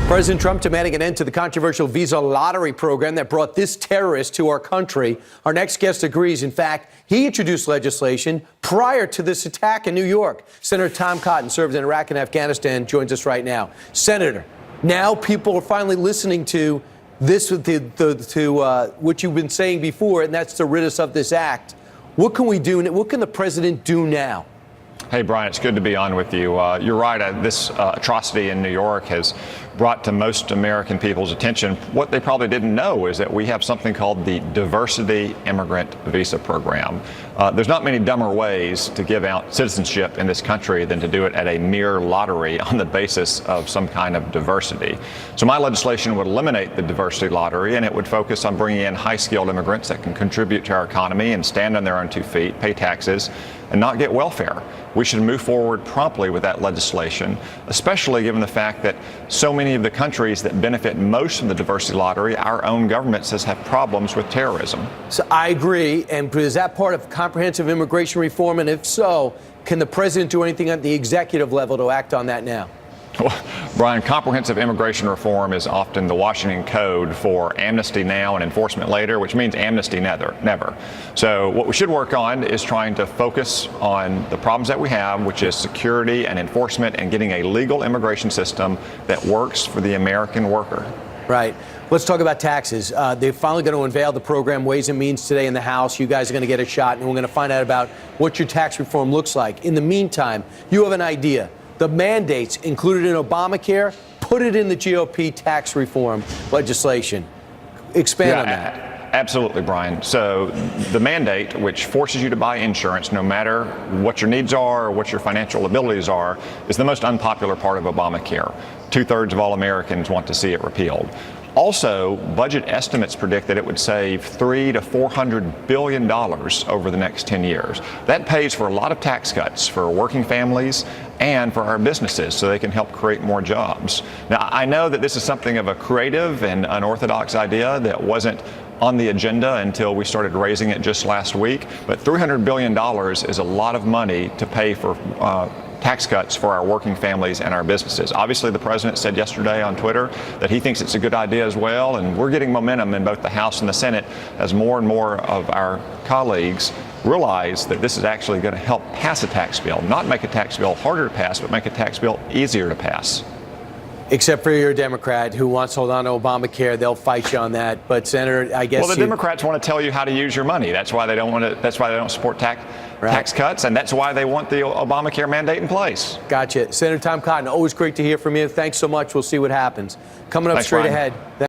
President Trump demanding an end to the controversial visa lottery program that brought this terrorist to our country. Our next guest agrees. In fact, he introduced legislation prior to this attack in New York. Senator Tom Cotton serves in Iraq and Afghanistan, joins us right now. Senator, now people are finally listening to this, what you've been saying before, and that's to rid us of this act. What can we do? What can the president do now? Hey, Brian, it's good to be on with you. You're right. This atrocity in New York has brought to most American people's attention what they probably didn't know is that we have something called the Diversity Immigrant Visa Program. There's not many dumber ways to give out citizenship in this country than to do it at a mere lottery on the basis of some kind of diversity. So my legislation would eliminate the diversity lottery, and it would focus on bringing in high-skilled immigrants that can contribute to our economy and stand on their own 2 feet, pay taxes, and not get welfare. We should move forward promptly with that legislation, especially given the fact that so many of the countries that benefit most from the diversity lottery, our own government says have problems with terrorism. So I agree. And is that part of comprehensive immigration reform? And if so, can the president do anything at the executive level to act on that now? Well, Brian, comprehensive immigration reform is often the Washington code for amnesty now and enforcement later, which means amnesty never. So what we should work on is trying to focus on the problems that we have, which is security and enforcement and getting a legal immigration system that works for the American worker. Right. Let's talk about taxes. They're finally going to unveil the program Ways and Means today in the House. You guys are going to get a shot, and we're going to find out about what your tax reform looks like. In the meantime, you have an idea. The mandates included in Obamacare, put it in the GOP tax reform legislation. Expand on that. Absolutely, Brian. So the mandate, which forces you to buy insurance no matter what your needs are or what your financial abilities are, is the most unpopular part of Obamacare. 2/3 of all Americans want to see it repealed. Also, budget estimates predict that it would save $300 to $400 billion over the next 10 years. That pays for a lot of tax cuts for working families and for our businesses so they can help create more jobs. Now, I know that this is something of a creative and unorthodox idea that wasn't on the agenda until we started raising it just last week, but $300 billion is a lot of money to pay for tax cuts for our working families and our businesses. Obviously, the president said yesterday on Twitter that he thinks it's a good idea as well, and we're getting momentum in both the House and the Senate as more and more of our colleagues realize that this is actually going to help pass a tax bill, not make a tax bill harder to pass, but make a tax bill easier to pass. Except for you're a Democrat who wants to hold on to Obamacare, they'll fight you on that. But Senator, I guess well, the Democrats want to tell you how to use your money. That's why they don't want to. That's why they don't support tax cuts, and that's why they want the Obamacare mandate in place. Gotcha, Senator Tom Cotton. Always great to hear from you. Thanks so much. We'll see what happens. Coming up Thanks, straight Brian. ahead.